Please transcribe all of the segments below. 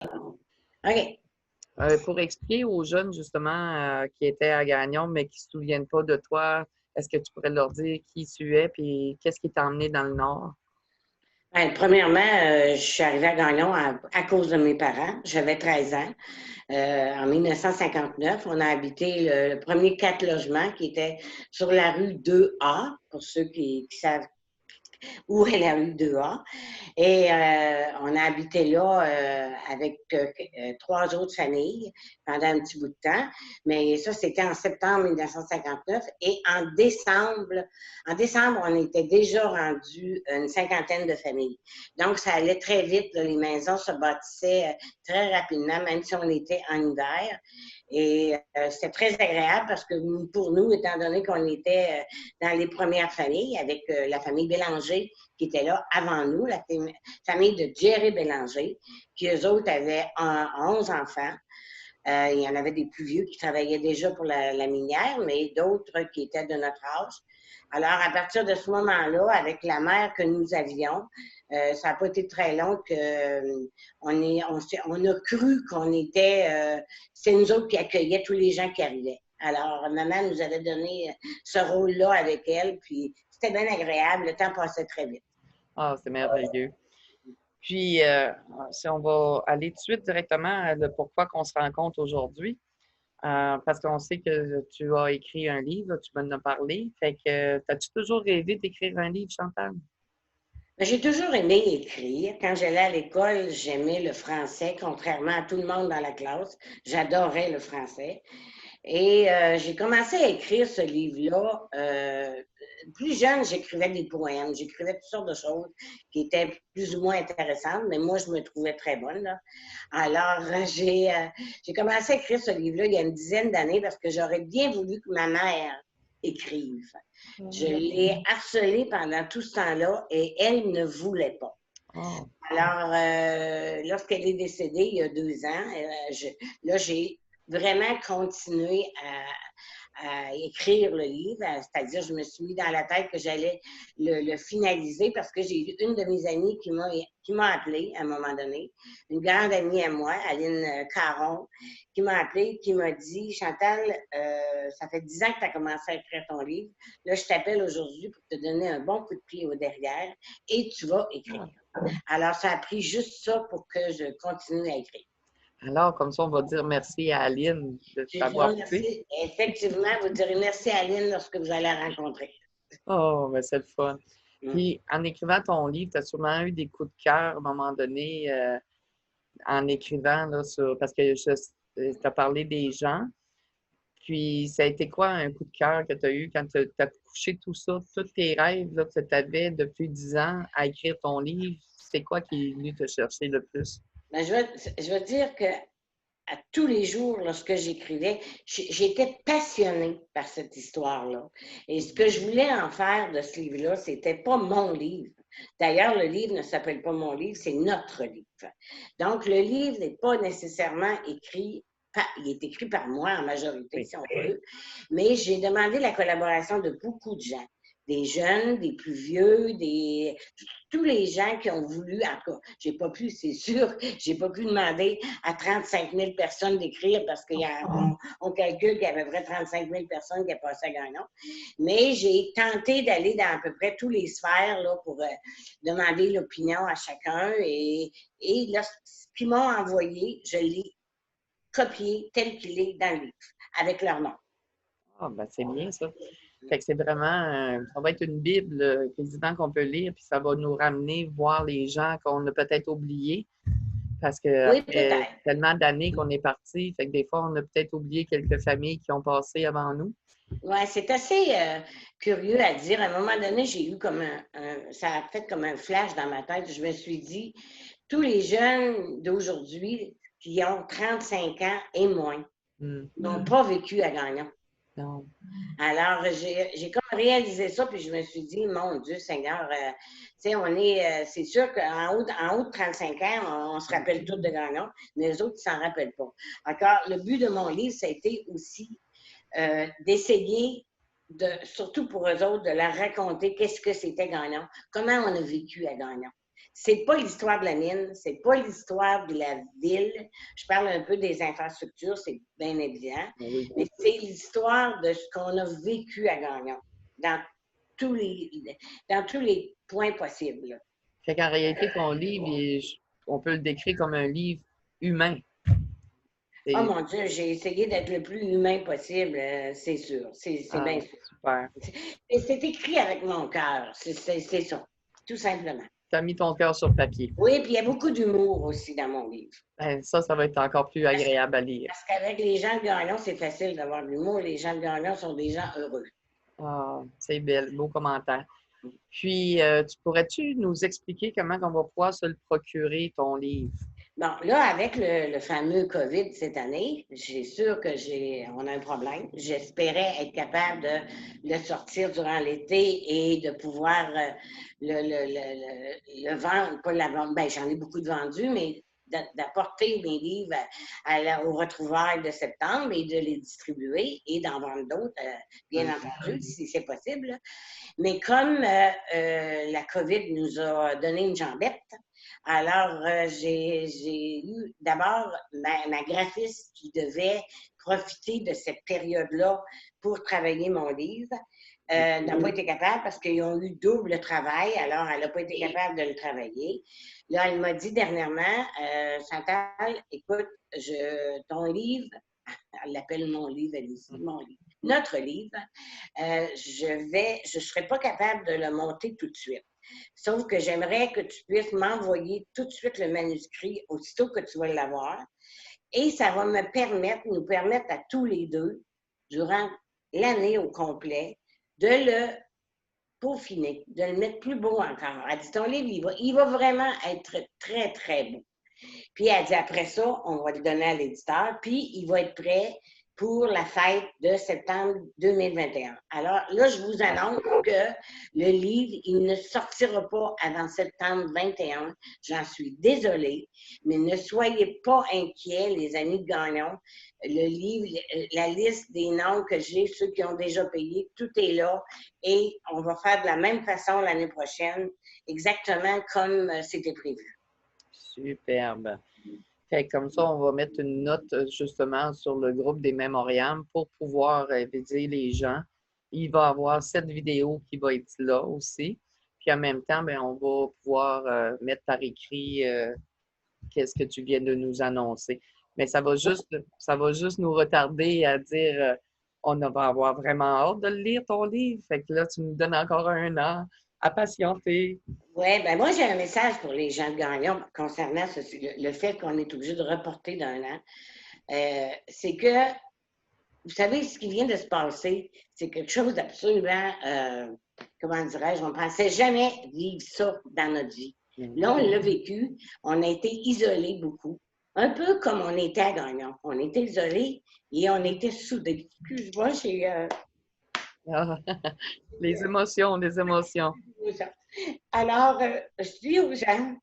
OK. Pour expliquer aux jeunes, justement, qui étaient à Gagnon, mais qui ne se souviennent pas de toi, est-ce que tu pourrais leur dire qui tu es et qu'est-ce qui t'a emmené dans le Nord? Ben, premièrement, je suis arrivée à Gagnon à cause de mes parents. J'avais 13 ans. En 1959, on a habité le premier 4 logements qui était sur la rue 2A, pour ceux qui savent où est la rue 2A. Et on a habité là avec 3 autres familles pendant un petit bout de temps. Mais ça, c'était en septembre 1959. Et en décembre, on était déjà rendu une cinquantaine de familles. Donc, ça allait très vite. Là, les maisons se bâtissaient très rapidement, même si on était en hiver. Et c'était très agréable parce que pour nous, étant donné qu'on était dans les premières familles, avec la famille Bélanger qui était là avant nous, la famille de Jerry Bélanger, qui eux autres avaient 11 enfants. Il y en avait des plus vieux qui travaillaient déjà pour la minière, mais d'autres qui étaient de notre âge. Alors, à partir de ce moment-là, avec la mère que nous avions, ça n'a pas été très long on a cru qu'on était, c'est nous autres qui accueillions tous les gens qui arrivaient. Alors, maman nous avait donné ce rôle-là avec elle, puis c'était bien agréable, le temps passait très vite. Ah, c'est merveilleux. Puis, si on va aller tout de suite directement à le pourquoi qu'on se rencontre aujourd'hui, parce qu'on sait que tu as écrit un livre, tu m'en as parlé. Fait que, as-tu toujours rêvé d'écrire un livre, Chantal? J'ai toujours aimé écrire. Quand j'allais à l'école, j'aimais le français, contrairement à tout le monde dans la classe. J'adorais le français. Et j'ai commencé à écrire ce livre-là. Plus jeune, j'écrivais des poèmes, j'écrivais toutes sortes de choses qui étaient plus ou moins intéressantes, mais moi, je me trouvais très bonne, là. Alors, j'ai commencé à écrire ce livre-là il y a une dizaine d'années parce que j'aurais bien voulu que ma mère écrive. Je l'ai harcelée pendant tout ce temps-là et elle ne voulait pas. Oh. Alors, lorsqu'elle est décédée il y a 2 ans, là, j'ai vraiment continué à écrire le livre, c'est-à-dire je me suis mis dans la tête que j'allais le finaliser parce que j'ai eu une de mes amies qui m'a appelée à un moment donné, une grande amie à moi, Aline Caron, qui m'a appelée, qui m'a dit « Chantal, ça fait 10 ans que tu as commencé à écrire ton livre. Là, je t'appelle aujourd'hui pour te donner un bon coup de pied au derrière et tu vas écrire. » Alors, ça a pris juste ça pour que je continue à écrire. Alors, comme ça, on va dire merci à Aline de Je vous t'avoir poussé. remercie. Effectivement, vous direz merci à Aline lorsque vous allez la rencontrer. Oh, ben c'est le fun. Mm. Puis, en écrivant ton livre, tu as sûrement eu des coups de cœur à un moment donné en écrivant, là, parce que tu as parlé des gens. Puis, ça a été quoi un coup de cœur que tu as eu quand tu as couché tout ça, tous tes rêves là, que tu avais depuis 10 ans à écrire ton livre? C'est quoi qui est venu te chercher le plus? Ben, je veux dire que à tous les jours, lorsque j'écrivais, j'étais passionnée par cette histoire-là. Et ce que je voulais en faire de ce livre-là, c'était pas mon livre. D'ailleurs, le livre ne s'appelle pas mon livre, c'est notre livre. Donc, le livre n'est pas nécessairement écrit, il est écrit par moi en majorité, Oui. si on veut, mais j'ai demandé la collaboration de beaucoup de gens. Des jeunes, des plus vieux, tous les gens qui ont voulu, en tout cas, j'ai pas pu, c'est sûr, j'ai pas pu demander à 35 000 personnes d'écrire parce qu'on calcule qu'il y avait à peu près 35 000 personnes qui ont passé à Gagnon. Mais j'ai tenté d'aller dans à peu près tous les sphères là, pour demander l'opinion à chacun. Et ce qu'ils m'ont envoyé, je l'ai copié tel qu'il est dans le livre, avec leur nom. Ah, ben c'est bien ça. Fait que c'est vraiment, ça va être une Bible quasiment qu'on peut lire, puis ça va nous ramener voir les gens qu'on a peut-être oubliés, parce que Oui, après peut-être. tellement d'années qu'on est parti, fait que des fois, on a peut-être oublié quelques familles qui ont passé avant nous. Oui, c'est assez curieux à dire. À un moment donné, j'ai eu comme ça a fait comme un flash dans ma tête. Je me suis dit, tous les jeunes d'aujourd'hui qui ont 35 ans et moins n'ont pas vécu à Gagnon. Non. Alors, j'ai comme réalisé ça, puis je me suis dit, mon Dieu Seigneur, tu sais, c'est sûr qu'en haut de 35 ans, on se rappelle tous de Gagnon, mais les autres, ils s'en rappellent pas. Encore, le but de mon livre, ça a été aussi d'essayer, surtout pour eux autres, de leur raconter qu'est-ce que c'était Gagnon, comment on a vécu à Gagnon. C'est pas l'histoire de la mine, c'est pas l'histoire de la ville. Je parle un peu des infrastructures, c'est bien évident, Oui. mais c'est l'histoire de ce qu'on a vécu à Gagnon, dans tous les, dans tous les points possibles. Fait qu'en réalité, ton livre, on peut le décrire comme un livre humain. Oh C'est mon Dieu, j'ai essayé d'être le plus humain possible, c'est sûr. C'est bien sûr. super. C'est écrit avec mon cœur, c'est ça, tout simplement. Tu as mis ton cœur sur papier. Oui, puis il y a beaucoup d'humour aussi dans mon livre. Ben, ça va être encore plus agréable à lire. Parce qu'avec les gens de Gagnon, c'est facile d'avoir de l'humour. Les gens de Gagnon sont des gens heureux. Ah, c'est belle, beau commentaire. Puis, pourrais-tu nous expliquer comment on va pouvoir se le procurer, ton livre? Bon, là, avec le fameux COVID cette année, j'ai sûr on a un problème. J'espérais être capable de le sortir durant l'été et de pouvoir le vendre, pas la vendre, ben, j'en ai beaucoup de vendus, mais d'apporter mes livres aux retrouvailles de septembre et de les distribuer et d'en vendre d'autres, bien entendu, si c'est possible. Mais comme la COVID nous a donné une jambette, alors j'ai eu d'abord ma graphiste qui devait profiter de cette période-là pour travailler mon livre. N'a pas été capable parce qu'ils ont eu double travail, alors elle n'a pas été capable de le travailler. Là, elle m'a dit dernièrement, Chantal, écoute, ton livre, elle l'appelle mon livre, elle dit mon livre, notre livre, je ne serai pas capable de le monter tout de suite. Sauf que j'aimerais que tu puisses m'envoyer tout de suite le manuscrit aussitôt que tu vas l'avoir. Et ça va nous permettre à tous les deux, durant l'année au complet, de le peaufiner, de le mettre plus beau encore. Elle dit, ton livre, il va vraiment être très, très beau. Puis elle dit, après ça, on va le donner à l'éditeur, puis il va être prêt pour la fête de septembre 2021. Alors là, je vous annonce que le livre, il ne sortira pas avant septembre 2021. J'en suis désolée, mais ne soyez pas inquiets, les amis de Gagnon. Le livre, la liste des noms que j'ai, ceux qui ont déjà payé, tout est là et on va faire de la même façon l'année prochaine, exactement comme c'était prévu. Superbe. Fait que comme ça, on va mettre une note justement sur le groupe des mémoriams pour pouvoir aider les gens. Il va y avoir cette vidéo qui va être là aussi. Puis en même temps, bien, on va pouvoir mettre par écrit qu'est-ce que tu viens de nous annoncer. Mais ça va juste nous retarder à dire on va avoir vraiment hâte de le lire, ton livre. Fait que là, tu nous donnes encore un an à patienter. Oui, ben moi, j'ai un message pour les gens de Gagnon concernant le fait qu'on est obligé de reporter d'un an. C'est que, vous savez, ce qui vient de se passer, c'est quelque chose d'absolument, comment dirais-je, on ne pensait jamais vivre ça dans notre vie. Là, on l'a vécu, on a été isolés beaucoup, un peu comme on était à Gagnon. On était isolés et on était soudés. Excuse-moi, Les émotions, les émotions. Alors, je dis aux gens,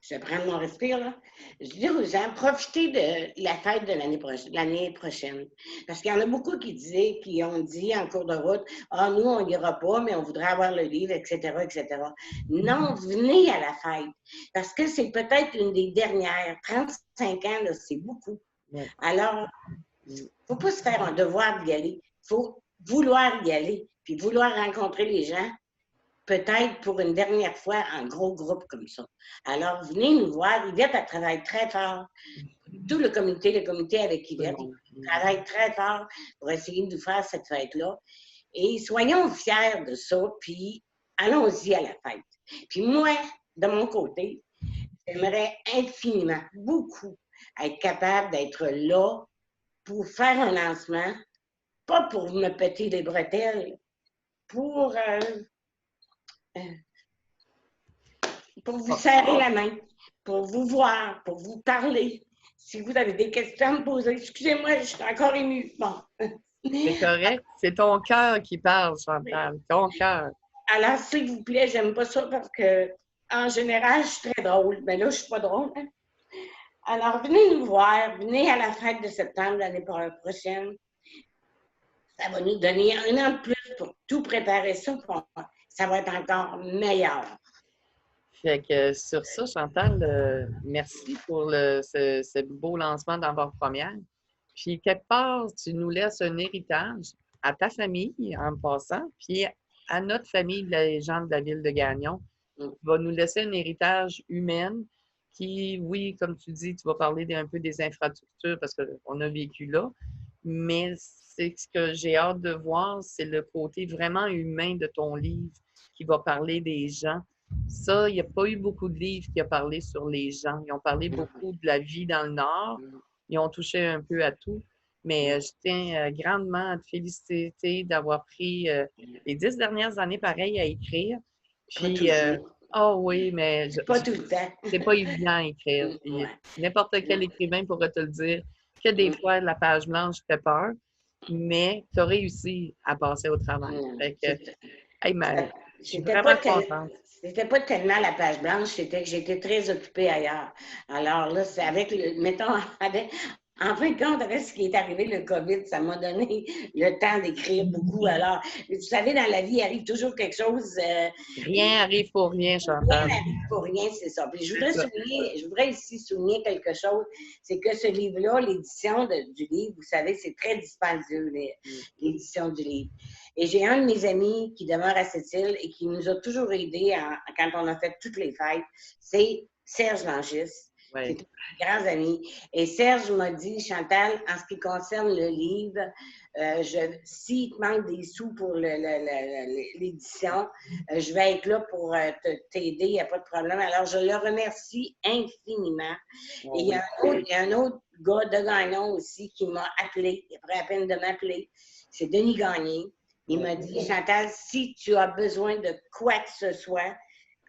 je vais prendre mon respire là, je dis aux gens, profitez de la fête de l'année prochaine. Parce qu'il y en a beaucoup qui ont dit en cours de route, ah, nous, on n'ira pas, mais on voudrait avoir le livre, etc., etc. Non, venez à la fête. Parce que c'est peut-être une des dernières. 35 ans, là, c'est beaucoup. Ouais. Alors, il ne faut pas se faire un devoir d'y aller. Il faut vouloir y aller, puis vouloir rencontrer les gens, peut-être pour une dernière fois en gros groupe comme ça. Alors, venez nous voir. Yvette, elle travaille très fort. Tout le comité avec Yvette, il travaille très fort pour essayer de nous faire cette fête-là. Et soyons fiers de ça, puis allons-y à la fête. Puis moi, de mon côté, j'aimerais infiniment, beaucoup, être capable d'être là pour faire un lancement, pas pour me péter les bretelles, pour vous serrer la main, pour vous voir, pour vous parler. Si vous avez des questions à me poser, excusez-moi, je suis encore émue. Bon. C'est correct. C'est ton cœur qui parle, Chantal. Ton cœur. Alors, s'il vous plaît, j'aime pas ça parce que, en général, je suis très drôle. Mais là, je suis pas drôle. Hein? Alors, venez nous voir. Venez à la fête de septembre l'année prochaine. Ça va nous donner un an de plus pour tout préparer ça. Ça va être encore meilleur. Fait que sur ça, Chantal, merci pour ce beau lancement d'avant-première. Puis, quelque part, tu nous laisses un héritage à ta famille en passant, puis à notre famille, les gens de la ville de Gagnon. Tu vas nous laisser un héritage humain qui, oui, comme tu dis, tu vas parler un peu des infrastructures parce qu'on a vécu là, mais c'est ce que j'ai hâte de voir, c'est le côté vraiment humain de ton livre qui va parler des gens. Ça, il n'y a pas eu beaucoup de livres qui ont parlé sur les gens. Ils ont parlé beaucoup de la vie dans le Nord. Ils ont touché un peu à tout. Mais je tiens grandement à te féliciter d'avoir pris les 10 dernières années pareil à écrire. Pas Puis, toujours. oh oui, mais Pas tout le temps. c'est pas évident à écrire. Puis, Ouais. n'importe quel écrivain pourrait te le dire que des fois, la page blanche fait peur, mais tu as réussi à passer au travail. Fait que, hey, je suis vraiment contente. C'était pas tellement la page blanche, c'était que j'étais très occupée ailleurs. Alors là, c'est avec mettons, en fin de compte, avec ce qui est arrivé, le COVID, ça m'a donné le temps d'écrire beaucoup. Alors, vous savez, dans la vie, il arrive toujours quelque chose. Rien arrive pour rien, Chantal. Rien n'arrive pour rien, c'est ça. Puis je voudrais ici souligner quelque chose, c'est que ce livre-là, l'édition du livre, vous savez, c'est très dispendieux, l'édition du livre. Et j'ai un de mes amis qui demeure à cette île et qui nous a toujours aidés quand on a fait toutes les fêtes, c'est Serge Langis. Ouais. C'est un grand ami. Et Serge m'a dit, Chantal, en ce qui concerne le livre, s'il te manque des sous pour l'édition, je vais être là pour t'aider, il n'y a pas de problème. Alors, je le remercie infiniment. Oh, et il y a un autre gars de Gagnon aussi qui m'a appelé, il a pris la peine de m'appeler. C'est Denis Gagné. Il m'a dit, Chantal, si tu as besoin de quoi que ce soit,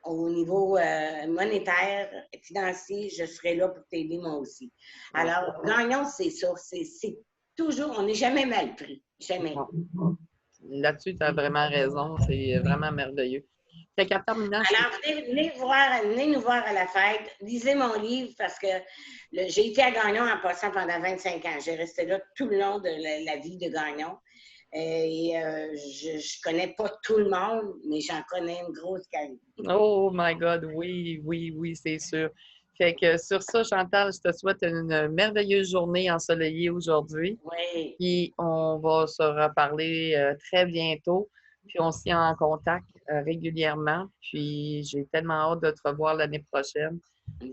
au niveau monétaire, financier, je serai là pour t'aider moi aussi. Alors, Gagnon, c'est ça. C'est toujours, on n'est jamais mal pris. Jamais. Là-dessus, tu as vraiment raison. C'est vraiment merveilleux. Fait qu'en terminant, alors, venez nous voir à la fête. Lisez mon livre parce que j'ai été à Gagnon en passant pendant 25 ans. J'ai resté là tout le long de la vie de Gagnon. Et je ne connais pas tout le monde, mais j'en connais une grosse qualité. Oh my God, oui, c'est sûr. Fait que sur ça, Chantal, je te souhaite une merveilleuse journée ensoleillée aujourd'hui. Oui. Puis on va se reparler très bientôt. Puis on se tient en contact régulièrement. Puis j'ai tellement hâte de te revoir l'année prochaine.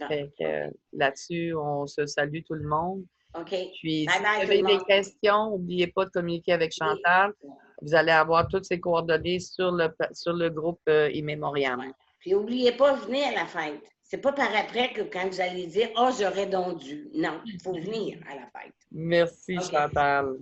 Fait que là-dessus, on se salue tout le monde. OK. Puis, si vous avez des questions, n'oubliez pas de communiquer avec Chantal. Vous allez avoir toutes ses coordonnées sur le groupe Immémorial. Ouais. Puis, n'oubliez pas, venez à la fête. C'est pas par après que quand vous allez dire « Ah, j'aurais donc dû ». Non, il faut venir à la fête. Merci, okay. Chantal.